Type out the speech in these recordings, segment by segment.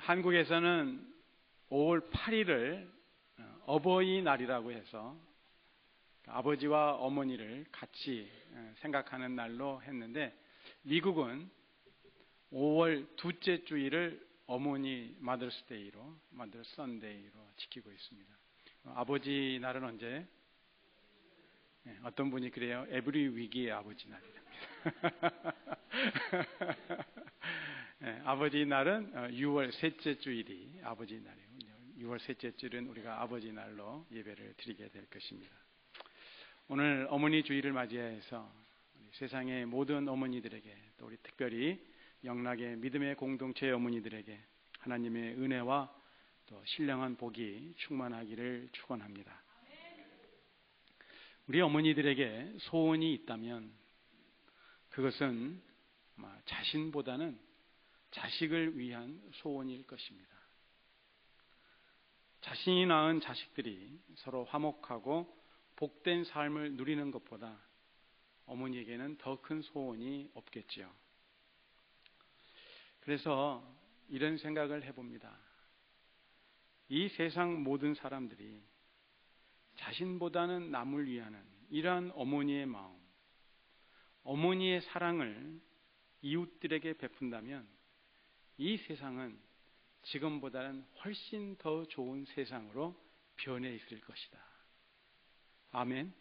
한국에서는 5월 8일을 어버이날이라고 해서 아버지와 어머니를 같이 생각하는 날로 했는데, 미국은 5월 둘째 주일을 어머니 마더스데이로, 마더스 선데이로 지키고 있습니다. 아버지 날은 언제? 어떤 분이 그래요. 에브리 위기의 아버지 날이랍니다. 아버지 날은 6월 셋째 주일이 아버지 날이에요. 6월 셋째 주일은 우리가 아버지 날로 예배를 드리게 될 것입니다. 오늘 어머니 주일을 맞이해서 세상의 모든 어머니들에게, 또 우리 특별히 영락의 믿음의 공동체 어머니들에게 하나님의 은혜와 또 신령한 복이 충만하기를 축원합니다. 우리 어머니들에게 소원이 있다면 그것은 자신보다는 자식을 위한 소원일 것입니다. 자신이 낳은 자식들이 서로 화목하고 복된 삶을 누리는 것보다 어머니에게는 더 큰 소원이 없겠지요. 그래서 이런 생각을 해봅니다. 이 세상 모든 사람들이 자신보다는 남을 위하는 이러한 어머니의 마음, 어머니의 사랑을 이웃들에게 베푼다면 이 세상은 지금보다는 훨씬 더 좋은 세상으로 변해 있을 것이다. 아멘.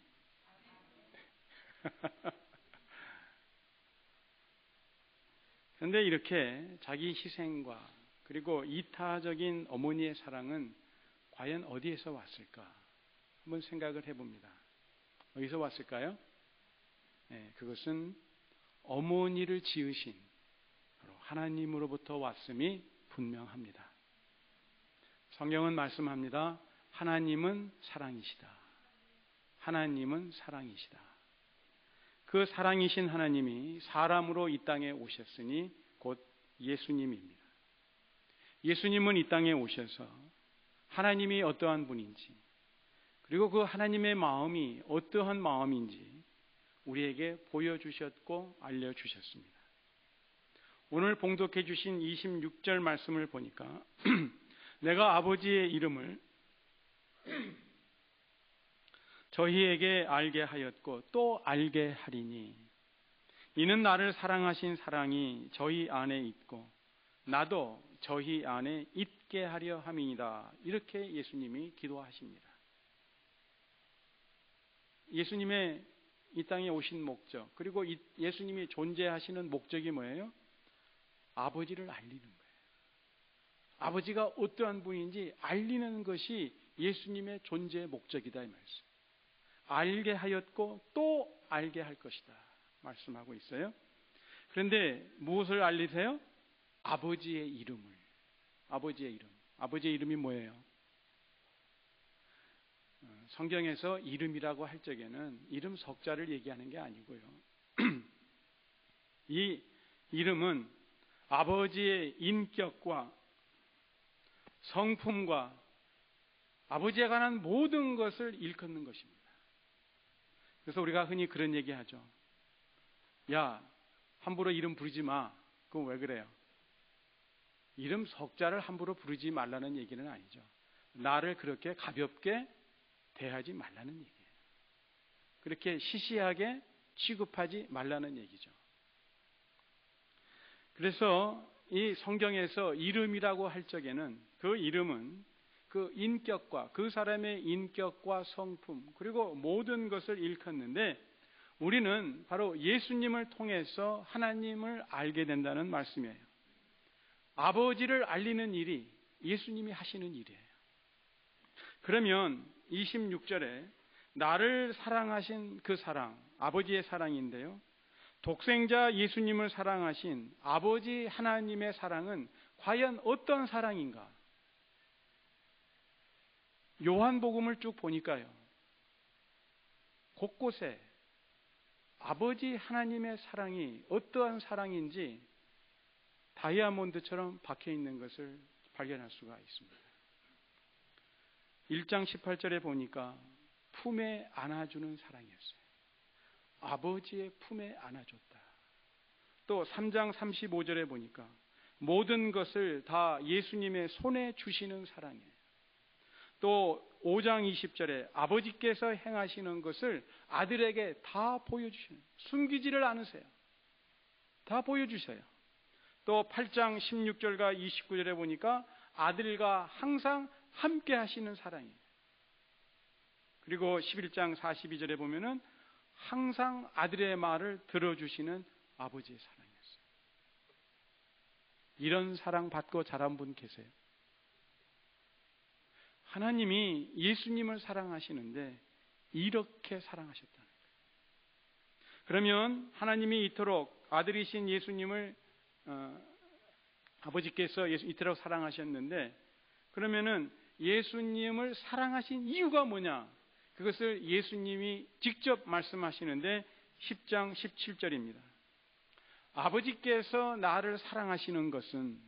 그런데 이렇게 자기 희생과 그리고 이타적인 어머니의 사랑은 과연 어디에서 왔을까? 한번 생각을 해봅니다. 어디서 왔을까요? 그것은 어머니를 지으신 하나님으로부터 왔음이 분명합니다. 성경은 말씀합니다. 하나님은 사랑이시다. 하나님은 사랑이시다. 그 사랑이신 하나님이 사람으로 이 땅에 오셨으니 곧 예수님입니다. 예수님은 이 땅에 오셔서 하나님이 어떠한 분인지, 그리고 그 하나님의 마음이 어떠한 마음인지 우리에게 보여주셨고 알려주셨습니다. 오늘 봉독해 주신 26절 말씀을 보니까 내가 아버지의 이름을 저희에게 알게 하였고 또 알게 하리니 이는 나를 사랑하신 사랑이 저희 안에 있고 나도 저희 안에 있게 하려 함이니라. 이렇게 예수님이 기도하십니다. 예수님의 이 땅에 오신 목적, 그리고 예수님이 존재하시는 목적이 뭐예요? 아버지를 알리는 거예요. 아버지가 어떠한 분인지 알리는 것이 예수님의 존재의 목적이다 이 말씀. 알게 하였고 또 알게 할 것이다 말씀하고 있어요. 그런데 무엇을 알리세요? 아버지의 이름을. 아버지의 이름. 아버지의 이름이 뭐예요? 성경에서 이름이라고 할 적에는 이름 석자를 얘기하는 게 아니고요. 이 이름은 아버지의 인격과 성품과 아버지에 관한 모든 것을 일컫는 것입니다. 그래서 우리가 흔히 그런 얘기 하죠. 야, 함부로 이름 부르지 마. 그건 왜 그래요? 이름 석자를 함부로 부르지 말라는 얘기는 아니죠. 나를 그렇게 가볍게 대하지 말라는 얘기예요. 그렇게 시시하게 취급하지 말라는 얘기죠. 그래서 이 성경에서 이름이라고 할 적에는 그 이름은 그 인격과 그 사람의 인격과 성품 그리고 모든 것을 일컫는데 우리는 바로 예수님을 통해서 하나님을 알게 된다는 말씀이에요. 아버지를 알리는 일이 예수님이 하시는 일이에요. 그러면 26절에 나를 사랑하신 그 사랑, 아버지의 사랑인데요. 독생자 예수님을 사랑하신 아버지 하나님의 사랑은 과연 어떤 사랑인가? 요한복음을 쭉 보니까요. 곳곳에 아버지 하나님의 사랑이 어떠한 사랑인지 다이아몬드처럼 박혀 있는 것을 발견할 수가 있습니다. 1장 18절에 보니까 품에 안아주는 사랑이었어요. 아버지의 품에 안아줬다. 또 3장 35절에 보니까 모든 것을 다 예수님의 손에 주시는 사랑이에요. 또 5장 20절에 아버지께서 행하시는 것을 아들에게 다 보여주시는, 숨기지를 않으세요. 다 보여주셔요. 또 8장 16절과 29절에 보니까 아들과 항상 함께 하시는 사랑이에요. 그리고 11장 42절에 보면은 항상 아들의 말을 들어주시는 아버지의 사랑이었어요. 이런 사랑 받고 자란 분 계세요? 하나님이 예수님을 사랑하시는데 이렇게 사랑하셨다는 거예요. 그러면 하나님이 이토록 아들이신 예수님을 아버지께서 이토록 사랑하셨는데, 그러면은 예수님을 사랑하신 이유가 뭐냐? 그것을 예수님이 직접 말씀하시는데 10장 17절입니다. 아버지께서 나를 사랑하시는 것은,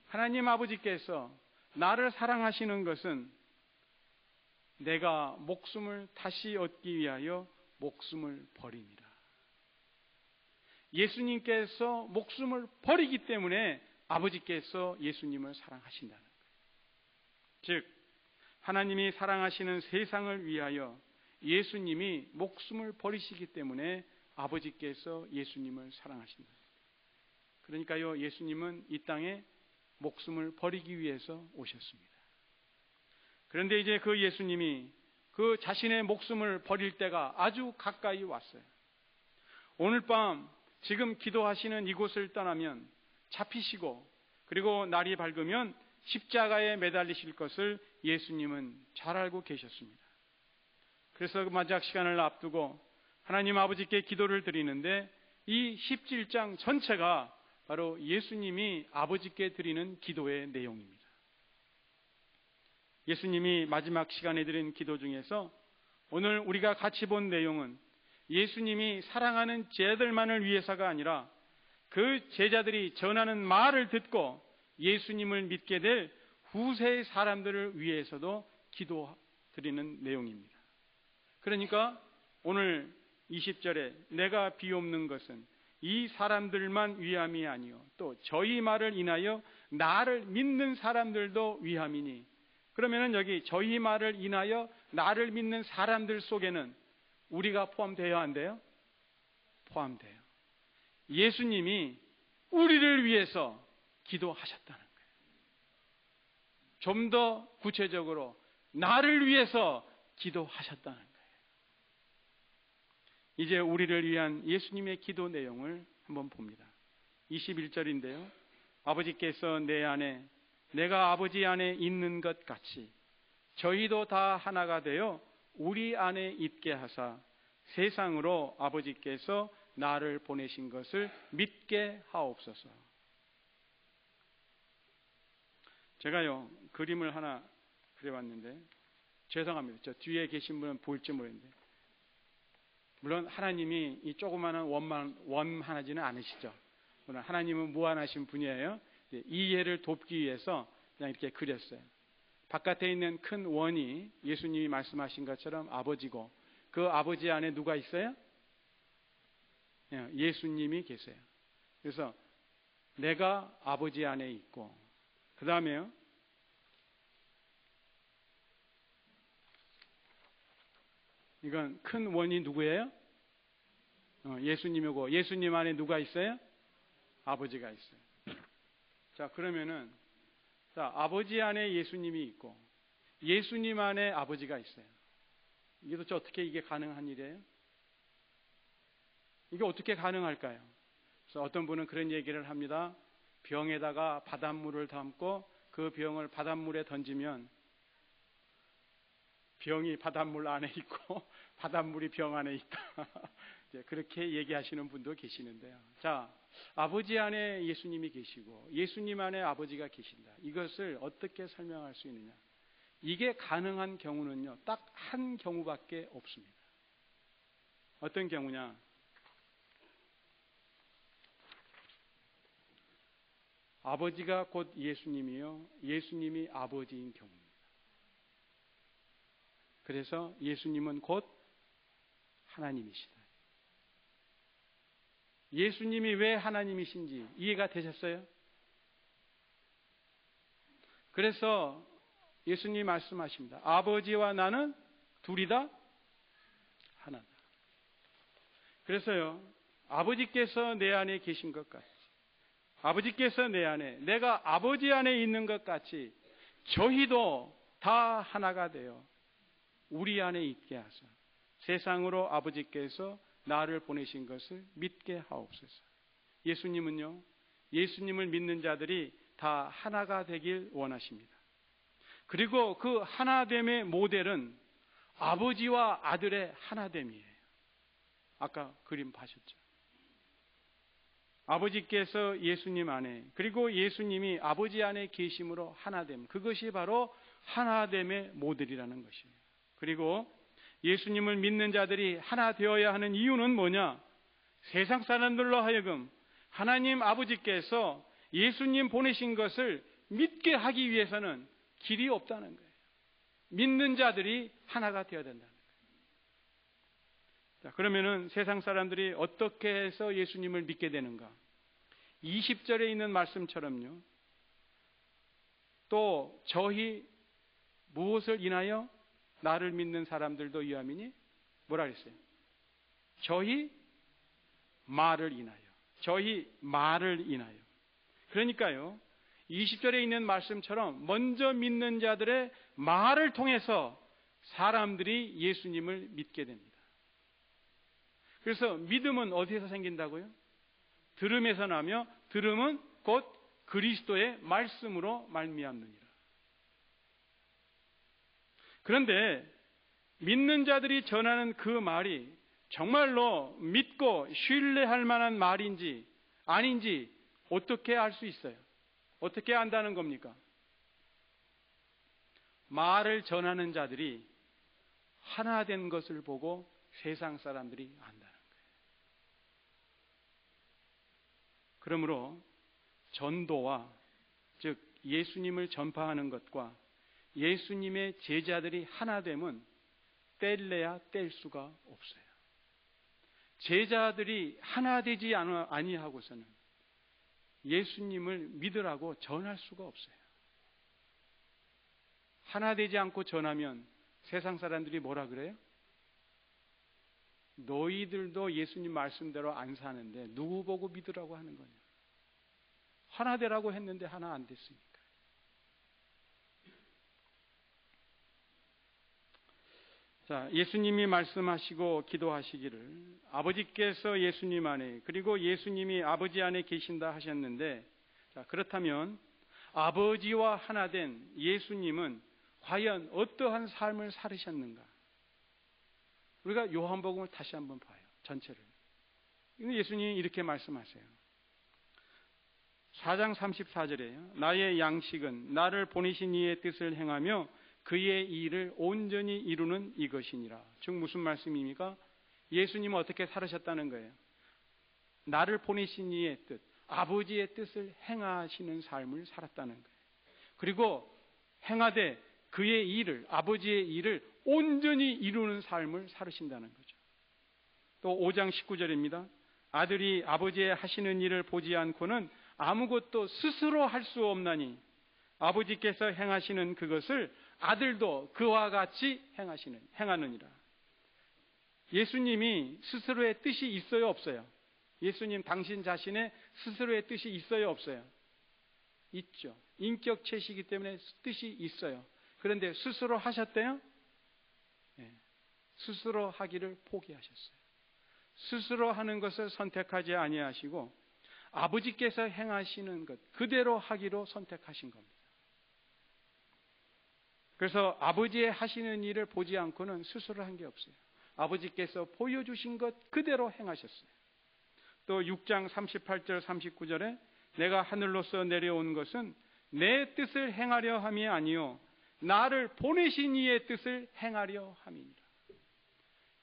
하나님 아버지께서 나를 사랑하시는 것은 내가 목숨을 다시 얻기 위하여 목숨을 버립니다. 예수님께서 목숨을 버리기 때문에 아버지께서 예수님을 사랑하신다는 거예요. 즉, 하나님이 사랑하시는 세상을 위하여 예수님이 목숨을 버리시기 때문에 아버지께서 예수님을 사랑하신다. 그러니까요, 예수님은 이 땅에 목숨을 버리기 위해서 오셨습니다. 그런데 이제 그 예수님이 그 자신의 목숨을 버릴 때가 아주 가까이 왔어요. 오늘 밤 지금 기도하시는 이곳을 떠나면 잡히시고, 그리고 날이 밝으면 십자가에 매달리실 것을 예수님은 잘 알고 계셨습니다. 그래서 그 마지막 시간을 앞두고 하나님 아버지께 기도를 드리는데, 이 17장 전체가 바로 예수님이 아버지께 드리는 기도의 내용입니다. 예수님이 마지막 시간에 드린 기도 중에서 오늘 우리가 같이 본 내용은 예수님이 사랑하는 제자들만을 위해서가 아니라 그 제자들이 전하는 말을 듣고 예수님을 믿게 될 후세의 사람들을 위해서도 기도드리는 내용입니다. 그러니까 오늘 20절에 내가 비옵는 것은 이 사람들만 위함이 아니요 또 저희 말을 인하여 나를 믿는 사람들도 위함이니, 그러면은 여기 저희 말을 인하여 나를 믿는 사람들 속에는 우리가 포함되어야 한대요? 포함돼요. 예수님이 우리를 위해서 기도하셨다는 거예요. 좀 더 구체적으로 나를 위해서 기도하셨다는 거예요. 이제 우리를 위한 예수님의 기도 내용을 한번 봅니다. 21절인데요. 아버지께서 내 안에 내가 아버지 안에 있는 것 같이 저희도 다 하나가 되어 우리 안에 있게 하사 세상으로 아버지께서 나를 보내신 것을 믿게 하옵소서. 제가요 그림을 하나 그려봤는데, 죄송합니다. 저 뒤에 계신 분은 볼지 모르겠는데, 물론 하나님이 이 조그마한 원하지는 않으시죠. 물론 하나님은 무한하신 분이에요. 이해를 돕기 위해서 그냥 이렇게 그렸어요. 바깥에 있는 큰 원이 예수님이 말씀하신 것처럼 아버지고, 그 아버지 안에 누가 있어요? 예수님이 계세요. 그래서 내가 아버지 안에 있고, 그 다음에요, 이건 큰 원이 누구예요? 예수님이고, 예수님 안에 누가 있어요? 아버지가 있어요. 자, 그러면은, 자, 아버지 안에 예수님이 있고, 예수님 안에 아버지가 있어요. 이게 도대체 어떻게 이게 가능한 일이에요? 이게 어떻게 가능할까요? 그래서 어떤 분은 그런 얘기를 합니다. 병에다가 바닷물을 담고 그 병을 바닷물에 던지면 병이 바닷물 안에 있고 바닷물이 병 안에 있다. 그렇게 얘기하시는 분도 계시는데요. 자, 아버지 안에 예수님이 계시고 예수님 안에 아버지가 계신다. 이것을 어떻게 설명할 수 있느냐? 이게 가능한 경우는요, 딱 한 경우밖에 없습니다. 어떤 경우냐? 아버지가 곧 예수님이요, 예수님이 아버지인 경우입니다. 그래서 예수님은 곧 하나님이시다. 예수님이 왜 하나님이신지 이해가 되셨어요? 그래서 예수님이 말씀하십니다. 아버지와 나는 둘이 다 하나다. 그래서요, 아버지께서 내 안에 계신 것 같이, 아버지께서 내 안에, 내가 아버지 안에 있는 것 같이 저희도 다 하나가 되어 우리 안에 있게 하사 세상으로 아버지께서 나를 보내신 것을 믿게 하옵소서. 예수님은요, 예수님을 믿는 자들이 다 하나가 되길 원하십니다. 그리고 그 하나됨의 모델은 아버지와 아들의 하나됨이에요. 아까 그림 봐셨죠? 아버지께서 예수님 안에, 그리고 예수님이 아버지 안에 계심으로 하나됨, 그것이 바로 하나됨의 모델이라는 것이에요. 그리고 예수님을 믿는 자들이 하나 되어야 하는 이유는 뭐냐? 세상 사람들로 하여금 하나님 아버지께서 예수님 보내신 것을 믿게 하기 위해서는 길이 없다는 거예요. 믿는 자들이 하나가 되어야 된다는 거예요. 자, 그러면은 세상 사람들이 어떻게 해서 예수님을 믿게 되는가? 20절에 있는 말씀처럼요. 또 저희 무엇을 인하여 나를 믿는 사람들도 이함이니? 뭐라 그랬어요? 저희 말을 인하여. 저희 말을 인하여. 그러니까요, 20절에 있는 말씀처럼 먼저 믿는 자들의 말을 통해서 사람들이 예수님을 믿게 됩니다. 그래서 믿음은 어디에서 생긴다고요? 들음에서 나며 들음은 곧 그리스도의 말씀으로 말미암느니라. 그런데 믿는 자들이 전하는 그 말이 정말로 믿고 신뢰할 만한 말인지 아닌지 어떻게 알 수 있어요? 어떻게 안다는 겁니까? 말을 전하는 자들이 하나 된 것을 보고 세상 사람들이 안다는 거예요. 그러므로 전도와, 즉 예수님을 전파하는 것과 예수님의 제자들이 하나됨은 뗄래야 뗄 수가 없어요. 제자들이 하나 되지 아니하고서는 예수님을 믿으라고 전할 수가 없어요. 하나 되지 않고 전하면 세상 사람들이 뭐라 그래요? 너희들도 예수님 말씀대로 안 사는데 누구 보고 믿으라고 하는 거냐? 하나 되라고 했는데 하나 안 됐으니까. 자, 예수님이 말씀하시고 기도하시기를 아버지께서 예수님 안에, 그리고 예수님이 아버지 안에 계신다 하셨는데, 자, 그렇다면 아버지와 하나 된 예수님은 과연 어떠한 삶을 살으셨는가? 우리가 요한복음을 다시 한번 봐요. 전체를. 예수님이 이렇게 말씀하세요. 4장 34절에요. 나의 양식은 나를 보내신 이의 뜻을 행하며 그의 일을 온전히 이루는 이것이니라. 즉 무슨 말씀입니까? 예수님은 어떻게 살으셨다는 거예요? 나를 보내신 이의 뜻, 아버지의 뜻을 행하시는 삶을 살았다는 거예요. 그리고 행하되 그의 일을, 아버지의 일을 온전히 이루는 삶을 살으신다는 거죠. 또 5장 19절입니다. 아들이 아버지의 하시는 일을 보지 않고는 아무것도 스스로 할 수 없나니 아버지께서 행하시는 그것을 아들도 그와 같이 행하느니라. 예수님이 스스로의 뜻이 있어요, 없어요? 예수님 당신 자신의 스스로의 뜻이 있어요, 없어요? 있죠. 인격체시기 때문에 뜻이 있어요. 그런데 스스로 하셨대요? 네. 스스로 하기를 포기하셨어요. 스스로 하는 것을 선택하지 아니하시고 아버지께서 행하시는 것 그대로 하기로 선택하신 겁니다. 그래서 아버지의 하시는 일을 보지 않고는 스스로 한 게 없어요. 아버지께서 보여주신 것 그대로 행하셨어요. 또 6장 38절 39절에 내가 하늘로서 내려온 것은 내 뜻을 행하려 함이 아니요 나를 보내신 이의 뜻을 행하려 함이니라.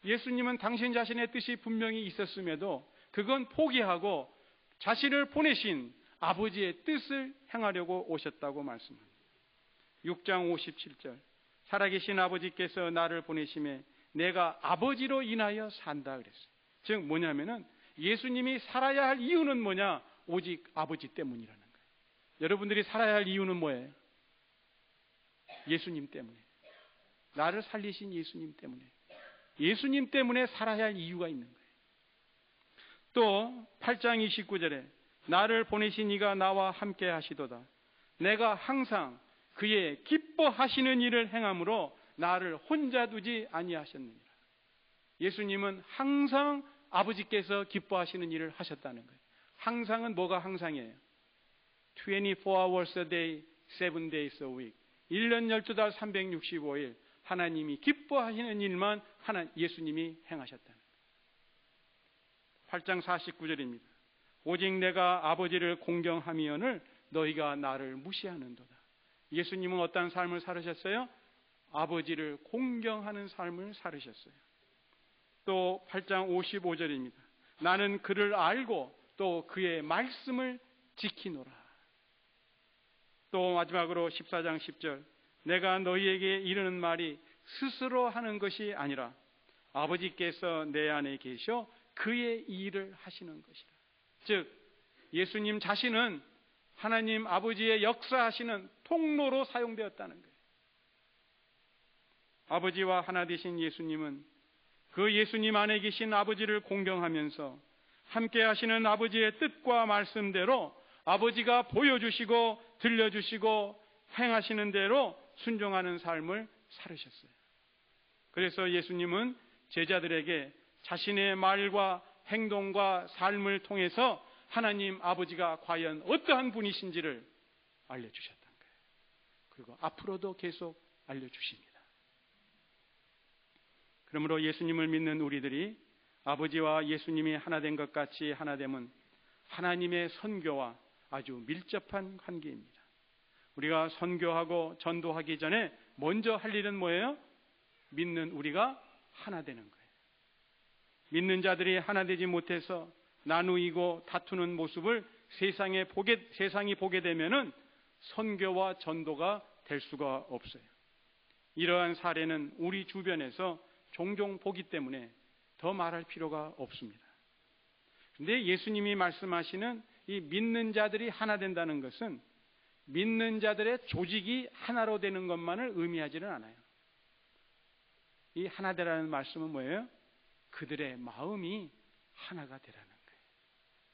예수님은 당신 자신의 뜻이 분명히 있었음에도 그건 포기하고 자신을 보내신 아버지의 뜻을 행하려고 오셨다고 말씀합니다. 6장 57절 살아계신 아버지께서 나를 보내심에 내가 아버지로 인하여 산다 그랬어요. 즉 뭐냐면은 예수님이 살아야 할 이유는 뭐냐? 오직 아버지 때문이라는 거예요. 여러분들이 살아야 할 이유는 뭐예요? 예수님 때문에. 나를 살리신 예수님 때문에. 예수님 때문에 살아야 할 이유가 있는 거예요. 또 8장 29절에 나를 보내신 이가 나와 함께 하시도다. 내가 항상 그의 기뻐하시는 일을 행함으로 나를 혼자 두지 아니하셨느니라. 예수님은 항상 아버지께서 기뻐하시는 일을 하셨다는 거예요. 항상은 뭐가 항상이에요? 24 hours a day, 7 days a week. 1년 12달 365일 하나님이 기뻐하시는 일만 예수님이 행하셨다는 거예요. 8장 49절입니다. 오직 내가 아버지를 공경하미언을 너희가 나를 무시하는도다. 예수님은 어떤 삶을 살으셨어요? 아버지를 공경하는 삶을 살으셨어요. 또 8장 55절입니다. 나는 그를 알고 또 그의 말씀을 지키노라. 또 마지막으로 14장 10절 내가 너희에게 이르는 말이 스스로 하는 것이 아니라 아버지께서 내 안에 계셔 그의 일을 하시는 것이라. 즉 예수님 자신은 하나님 아버지의 역사하시는 통로로 사용되었다는 거예요. 아버지와 하나 되신 예수님은 그 예수님 안에 계신 아버지를 공경하면서 함께 하시는 아버지의 뜻과 말씀대로 아버지가 보여주시고 들려주시고 행하시는 대로 순종하는 삶을 살으셨어요. 그래서 예수님은 제자들에게 자신의 말과 행동과 삶을 통해서 하나님 아버지가 과연 어떠한 분이신지를 알려주셨던 거예요. 그리고 앞으로도 계속 알려주십니다. 그러므로 예수님을 믿는 우리들이 아버지와 예수님이 하나 된 것 같이 하나됨은 하나님의 선교와 아주 밀접한 관계입니다. 우리가 선교하고 전도하기 전에 먼저 할 일은 뭐예요? 믿는 우리가 하나 되는 거예요. 믿는 자들이 하나 되지 못해서 나누이고 다투는 모습을 세상이 보게 되면은 선교와 전도가 될 수가 없어요. 이러한 사례는 우리 주변에서 종종 보기 때문에 더 말할 필요가 없습니다. 그런데 예수님이 말씀하시는 이 믿는 자들이 하나 된다는 것은 믿는 자들의 조직이 하나로 되는 것만을 의미하지는 않아요. 이 하나 되라는 말씀은 뭐예요? 그들의 마음이 하나가 되라는 거예요.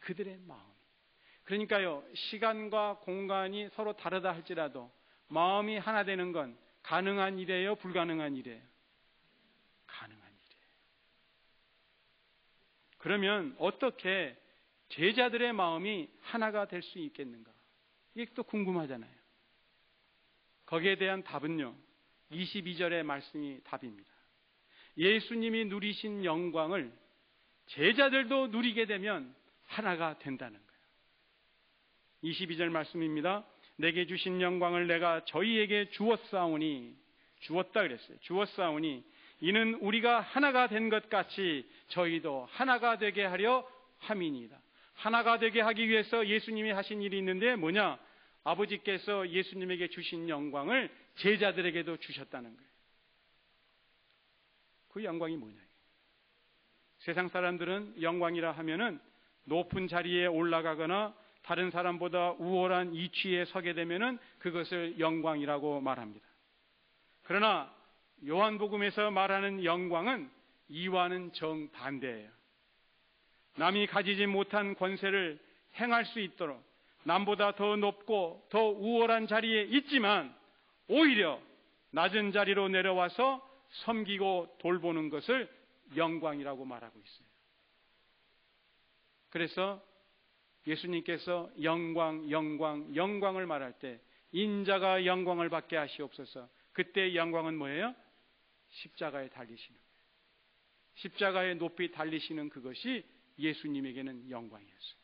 그들의 마음이. 그러니까요, 시간과 공간이 서로 다르다 할지라도 마음이 하나 되는 건 가능한 일이에요? 불가능한 일이에요? 가능한 일이에요. 그러면 어떻게 제자들의 마음이 하나가 될 수 있겠는가? 이게 또 궁금하잖아요. 거기에 대한 답은요, 22절의 말씀이 답입니다. 예수님이 누리신 영광을 제자들도 누리게 되면 하나가 된다는 거예요. 22절 말씀입니다. 내게 주신 영광을 내가 저희에게 주었사오니, 주었다 그랬어요. 주었사오니 이는 우리가 하나가 된 것 같이 저희도 하나가 되게 하려 함이니이다. 하나가 되게 하기 위해서 예수님이 하신 일이 있는데 뭐냐? 아버지께서 예수님에게 주신 영광을 제자들에게도 주셨다는 거예요. 그 영광이 뭐냐? 세상 사람들은 영광이라 하면은 높은 자리에 올라가거나 다른 사람보다 우월한 위치에 서게 되면은 그것을 영광이라고 말합니다. 그러나 요한복음에서 말하는 영광은 이와는 정반대예요. 남이 가지지 못한 권세를 행할 수 있도록 남보다 더 높고 더 우월한 자리에 있지만 오히려 낮은 자리로 내려와서 섬기고 돌보는 것을 영광이라고 말하고 있어요. 그래서 예수님께서 영광을 말할 때 인자가 영광을 받게 하시옵소서. 그때 영광은 뭐예요? 십자가에 달리시는 거예요. 십자가에 높이 달리시는 그것이 예수님에게는 영광이었어요.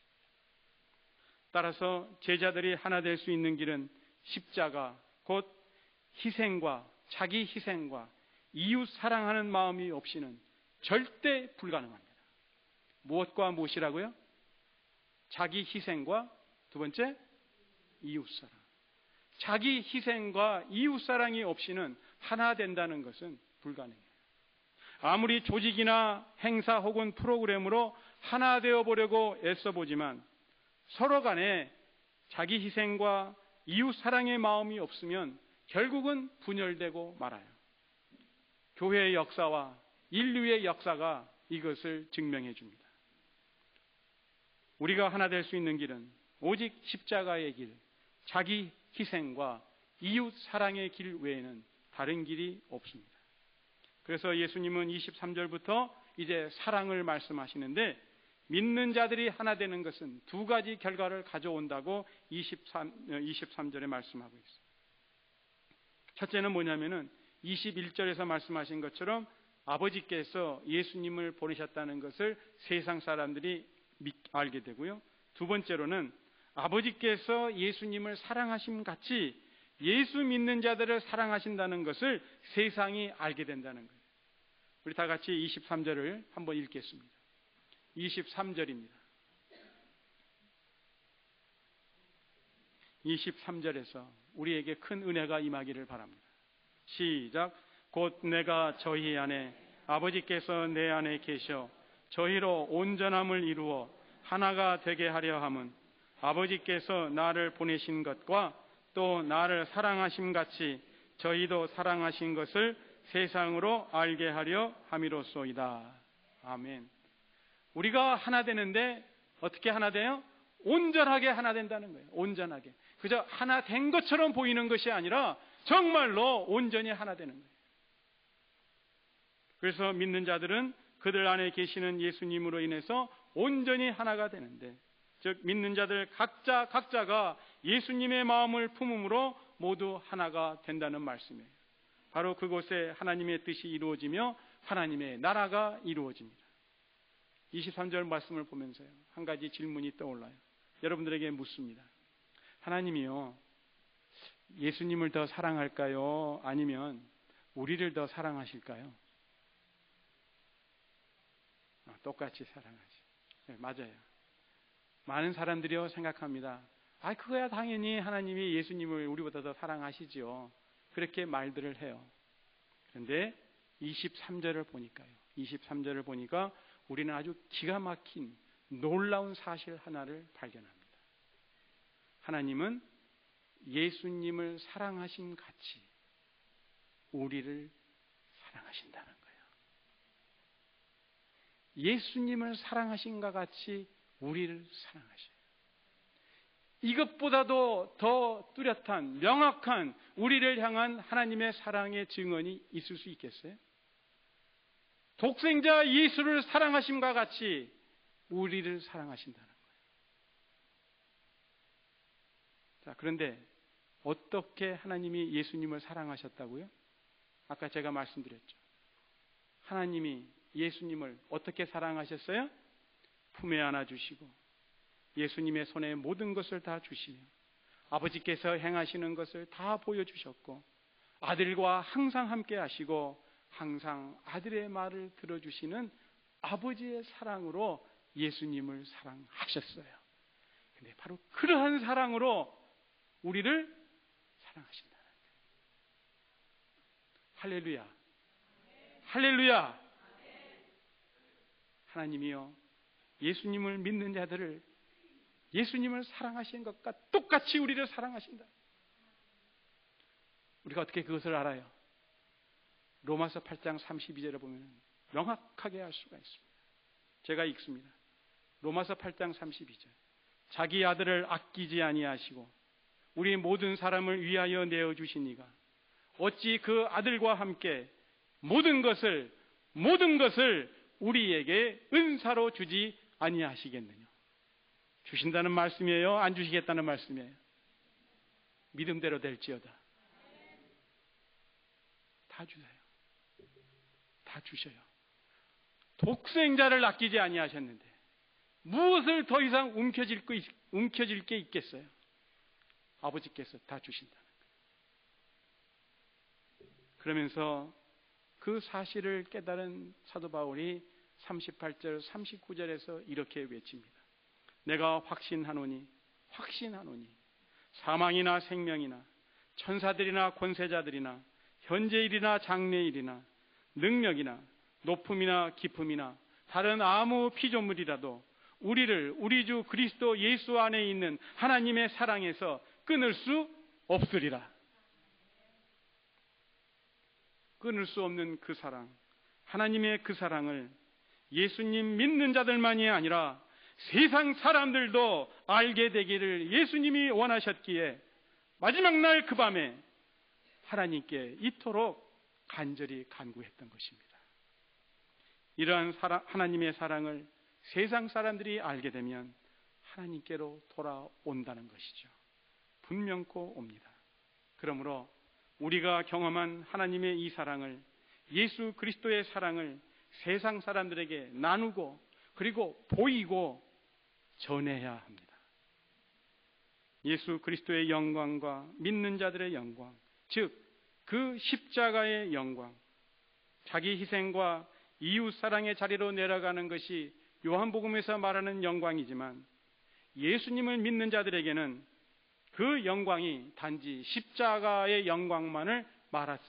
따라서 제자들이 하나 될 수 있는 길은 십자가, 곧 희생과 자기 희생과 이웃 사랑하는 마음이 없이는 절대 불가능합니다. 무엇과 무엇이라고요? 자기 희생과 두 번째 이웃 사랑. 자기 희생과 이웃 사랑이 없이는 하나 된다는 것은 불가능해요. 아무리 조직이나 행사 혹은 프로그램으로 하나 되어 보려고 애써 보지만 서로 간에 자기 희생과 이웃 사랑의 마음이 없으면 결국은 분열되고 말아요. 교회의 역사와 인류의 역사가 이것을 증명해 줍니다. 우리가 하나 될 수 있는 길은 오직 십자가의 길, 자기 희생과 이웃 사랑의 길 외에는 다른 길이 없습니다. 그래서 예수님은 23절부터 이제 사랑을 말씀하시는데, 믿는 자들이 하나 되는 것은 두 가지 결과를 가져온다고 23절에 말씀하고 있어요. 첫째는 뭐냐면은 21절에서 말씀하신 것처럼 아버지께서 예수님을 보내셨다는 것을 세상 사람들이 알게 되고요. 두 번째로는 아버지께서 예수님을 사랑하심 같이 예수 믿는 자들을 사랑하신다는 것을 세상이 알게 된다는 거예요. 우리 다 같이 23절을 한번 읽겠습니다. 23절입니다. 23절에서 우리에게 큰 은혜가 임하기를 바랍니다. 시작. 곧 내가 저희 안에 아버지께서 내 안에 계셔 저희로 온전함을 이루어 하나가 되게 하려 함은 아버지께서 나를 보내신 것과 또 나를 사랑하심 같이 저희도 사랑하신 것을 세상으로 알게 하려 함이로소이다. 아멘. 우리가 하나 되는데 어떻게 하나 돼요? 온전하게 하나 된다는 거예요. 온전하게. 그저 하나 된 것처럼 보이는 것이 아니라 정말로 온전히 하나 되는 거예요. 그래서 믿는 자들은 그들 안에 계시는 예수님으로 인해서 온전히 하나가 되는데, 즉 믿는 자들 각자가 예수님의 마음을 품음으로 모두 하나가 된다는 말씀이에요. 바로 그곳에 하나님의 뜻이 이루어지며 하나님의 나라가 이루어집니다. 23절 말씀을 보면서요, 한 가지 질문이 떠올라요. 여러분들에게 묻습니다. 하나님이요, 예수님을 더 사랑할까요? 아니면 우리를 더 사랑하실까요? 똑같이 사랑하지. 네, 맞아요. 많은 사람들이요 생각합니다. 그거야 당연히 하나님이 예수님을 우리보다 더 사랑하시지요. 그렇게 말들을 해요. 그런데 23절을 보니까 우리는 아주 기가 막힌 놀라운 사실 하나를 발견합니다. 하나님은 예수님을 사랑하신 같이 우리를 사랑하신다는 거예요. 예수님을 사랑하신과 같이 우리를 사랑하셔요. 이것보다도 더 뚜렷한 명확한 우리를 향한 하나님의 사랑의 증언이 있을 수 있겠어요? 독생자 예수를 사랑하심과 같이 우리를 사랑하신다는 거예요. 자, 그런데 어떻게 하나님이 예수님을 사랑하셨다고요? 아까 제가 말씀드렸죠. 하나님이 예수님을 어떻게 사랑하셨어요? 품에 안아주시고 예수님의 손에 모든 것을 다 주시며 아버지께서 행하시는 것을 다 보여주셨고 아들과 항상 함께 하시고 항상 아들의 말을 들어주시는 아버지의 사랑으로 예수님을 사랑하셨어요. 근데 바로 그러한 사랑으로 우리를 사랑하신다는 거예요. 할렐루야. 할렐루야. 하나님이요, 예수님을 믿는 자들을 예수님을 사랑하신 것과 똑같이 우리를 사랑하신다. 우리가 어떻게 그것을 알아요? 로마서 8장 32절에 보면 명확하게 알 수가 있습니다. 제가 읽습니다. 로마서 8장 32절. 자기 아들을 아끼지 아니하시고 우리 모든 사람을 위하여 내어주시니가 어찌 그 아들과 함께 모든 것을 우리에게 은사로 주지 아니하시겠느냐. 주신다는 말씀이에요? 안 주시겠다는 말씀이에요? 믿음대로 될지어다. 다 주세요. 다 주셔요. 독생자를 아끼지 아니하셨는데 무엇을 더 이상 움켜질 게 있겠어요? 아버지께서 다 주신다는 거예요. 그러면서 그 사실을 깨달은 사도 바울이 38절 39절에서 이렇게 외칩니다. 내가 확신하노니 사망이나 생명이나 천사들이나 권세자들이나 현재일이나 장래일이나 능력이나 높음이나 깊음이나 다른 아무 피조물이라도 우리를 우리 주 그리스도 예수 안에 있는 하나님의 사랑에서 끊을 수 없으리라. 끊을 수 없는 그 사랑, 하나님의 그 사랑을 예수님 믿는 자들만이 아니라 세상 사람들도 알게 되기를 예수님이 원하셨기에 마지막 날 그 밤에 하나님께 이토록 간절히 간구했던 것입니다. 이러한 하나님의 사랑을 세상 사람들이 알게 되면 하나님께로 돌아온다는 것이죠. 분명코 옵니다. 그러므로 우리가 경험한 하나님의 이 사랑을, 예수 그리스도의 사랑을 세상 사람들에게 나누고 그리고 보이고 전해야 합니다. 예수 그리스도의 영광과 믿는 자들의 영광, 즉 그 십자가의 영광, 자기 희생과 이웃 사랑의 자리로 내려가는 것이 요한복음에서 말하는 영광이지만 예수님을 믿는 자들에게는 그 영광이 단지 십자가의 영광만을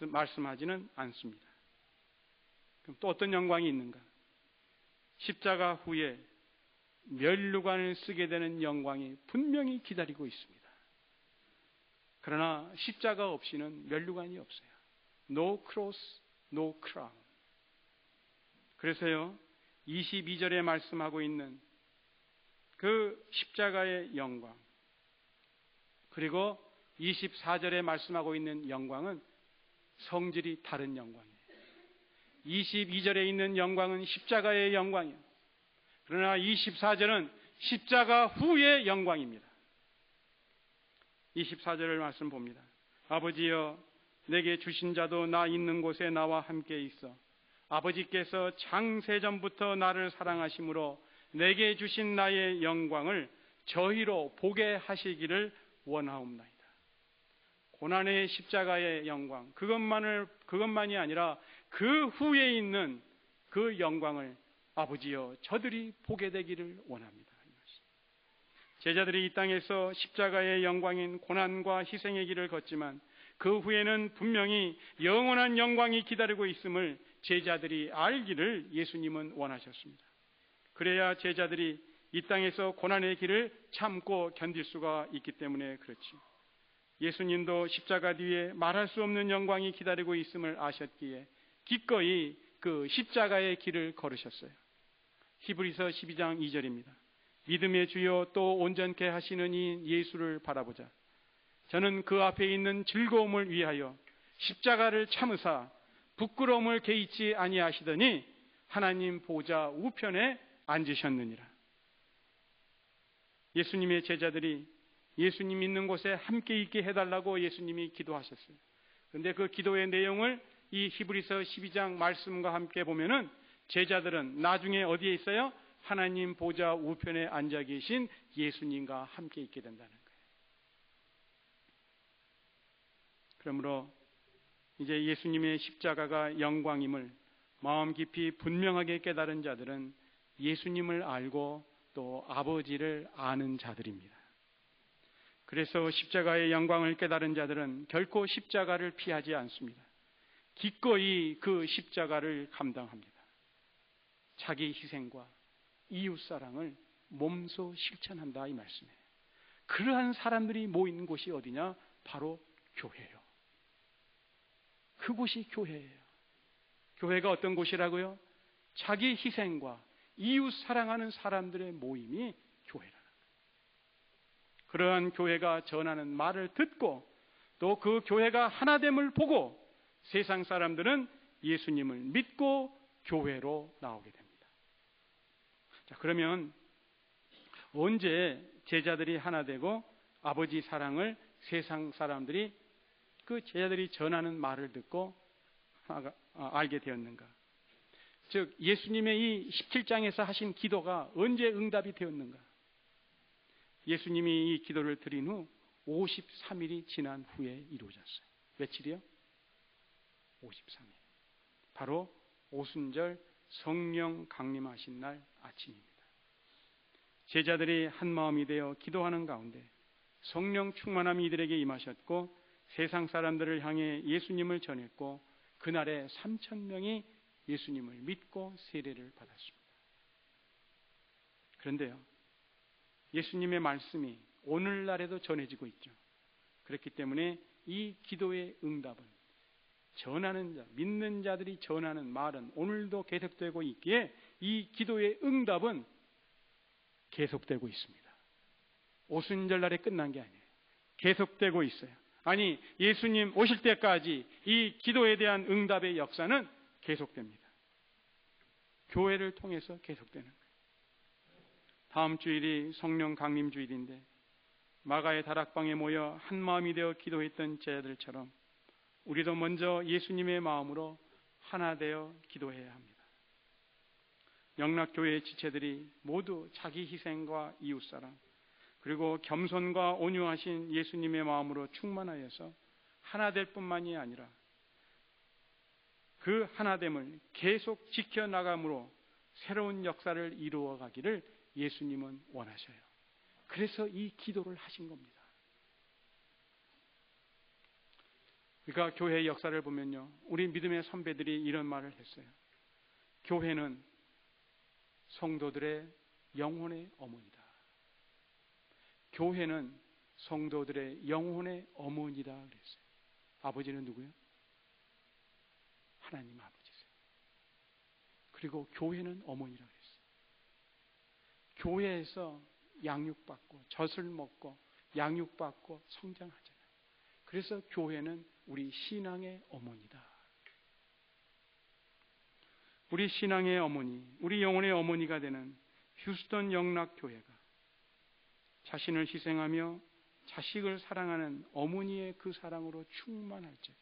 말씀하지는 않습니다. 그럼 또 어떤 영광이 있는가? 십자가 후에 면류관을 쓰게 되는 영광이 분명히 기다리고 있습니다. 그러나 십자가 없이는 면류관이 없어요. No cross, no crown. 그래서요, 22절에 말씀하고 있는 그 십자가의 영광, 그리고 24절에 말씀하고 있는 영광은 성질이 다른 영광이에요. 22절에 있는 영광은 십자가의 영광이에요. 그러나 24절은 십자가 후의 영광입니다. 24절을 말씀 봅니다. 아버지여, 내게 주신 자도 나 있는 곳에 나와 함께 있어 아버지께서 창세전부터 나를 사랑하심으로 내게 주신 나의 영광을 저희로 보게 하시기를 원하옵나이다. 고난의 십자가의 영광, 그것만이 아니라 그 후에 있는 그 영광을 아버지여 저들이 보게 되기를 원합니다. 제자들이 이 땅에서 십자가의 영광인 고난과 희생의 길을 걷지만 그 후에는 분명히 영원한 영광이 기다리고 있음을 제자들이 알기를 예수님은 원하셨습니다. 그래야 제자들이 이 땅에서 고난의 길을 참고 견딜 수가 있기 때문에 그렇죠. 예수님도 십자가 뒤에 말할 수 없는 영광이 기다리고 있음을 아셨기에 기꺼이 그 십자가의 길을 걸으셨어요. 히브리서 12장 2절입니다. 믿음의 주요 또 온전케 하시는 이 예수를 바라보자. 저는 그 앞에 있는 즐거움을 위하여 십자가를 참으사 부끄러움을 개의치 아니하시더니 하나님 보좌 우편에 앉으셨느니라. 예수님의 제자들이 예수님 있는 곳에 함께 있게 해달라고 예수님이 기도하셨어요. 그런데 그 기도의 내용을 이 히브리서 12장 말씀과 함께 보면은 제자들은 나중에 어디에 있어요? 하나님 보좌 우편에 앉아 계신 예수님과 함께 있게 된다는 거예요. 그러므로 이제 예수님의 십자가가 영광임을 마음 깊이 분명하게 깨달은 자들은 예수님을 알고 또 아버지를 아는 자들입니다. 그래서 십자가의 영광을 깨달은 자들은 결코 십자가를 피하지 않습니다. 기꺼이 그 십자가를 감당합니다. 자기 희생과 이웃사랑을 몸소 실천한다 이 말씀이에요. 그러한 사람들이 모인 곳이 어디냐? 바로 교회예요. 그곳이 교회예요. 교회가 어떤 곳이라고요? 자기 희생과 이웃 사랑하는 사람들의 모임이 교회라는 거예요. 그러한 교회가 전하는 말을 듣고 또 그 교회가 하나됨을 보고 세상 사람들은 예수님을 믿고 교회로 나오게 됩니다. 자, 그러면 언제 제자들이 하나 되고 아버지 사랑을 세상 사람들이 그 제자들이 전하는 말을 듣고 알게 되었는가? 즉 예수님의 이 17장에서 하신 기도가 언제 응답이 되었는가? 예수님이 이 기도를 드린 후 53일이 지난 후에 이루어졌어요. 며칠이요? 53일. 바로 오순절 성령 강림하신 날 아침입니다. 제자들이 한 마음이 되어 기도하는 가운데 성령 충만함이 이들에게 임하셨고 세상 사람들을 향해 예수님을 전했고 그날에 3,000명이 예수님을 믿고 세례를 받았습니다. 그런데요, 예수님의 말씀이 오늘날에도 전해지고 있죠. 그렇기 때문에 이 기도의 응답은 전하는 자, 믿는 자들이 전하는 말은 오늘도 계속되고 있기에 이 기도의 응답은 계속되고 있습니다. 오순절날에 끝난 게 아니에요. 계속되고 있어요. 아니, 예수님 오실 때까지 이 기도에 대한 응답의 역사는 계속됩니다. 교회를 통해서 계속되는 거예요. 다음 주일이 성령 강림 주일인데 마가의 다락방에 모여 한 마음이 되어 기도했던 제자들처럼 우리도 먼저 예수님의 마음으로 하나 되어 기도해야 합니다. 영락교회의 지체들이 모두 자기 희생과 이웃사랑 그리고 겸손과 온유하신 예수님의 마음으로 충만하여서 하나 될 뿐만이 아니라 그 하나됨을 계속 지켜나감으로 새로운 역사를 이루어 가기를 예수님은 원하셔요. 그래서 이 기도를 하신 겁니다. 그러니까 교회의 역사를 보면요, 우리 믿음의 선배들이 이런 말을 했어요. 교회는 성도들의 영혼의 어머니다. 교회는 성도들의 영혼의 어머니다 그랬어요. 아버지는 누구요? 하나님 아버지세요. 그리고 교회는 어머니라 그랬어요. 교회에서 양육받고 젖을 먹고 양육받고 성장하잖아요. 그래서 교회는 우리 신앙의 어머니다. 우리 신앙의 어머니, 우리 영혼의 어머니가 되는 휴스턴 영락교회가 자신을 희생하며 자식을 사랑하는 어머니의 그 사랑으로 충만할 적에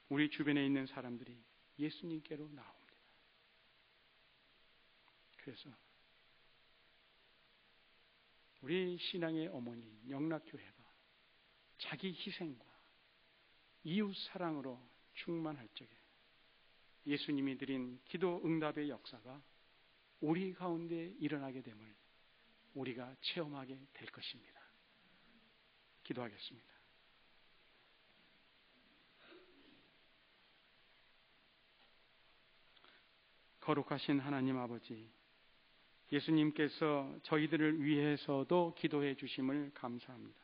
우리 주변에 있는 사람들이 예수님께로 나옵니다. 그래서 우리 신앙의 어머니 영락교회가 자기 희생과 이웃 사랑으로 충만할 적에 예수님이 드린 기도 응답의 역사가 우리 가운데 일어나게 됨을 우리가 체험하게 될 것입니다. 기도하겠습니다. 거룩하신 하나님 아버지, 예수님께서 저희들을 위해서도 기도해 주심을 감사합니다.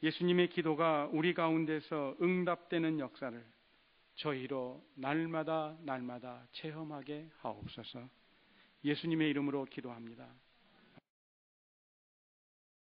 예수님의 기도가 우리 가운데서 응답되는 역사를 저희로 날마다 체험하게 하옵소서. 예수님의 이름으로 기도합니다.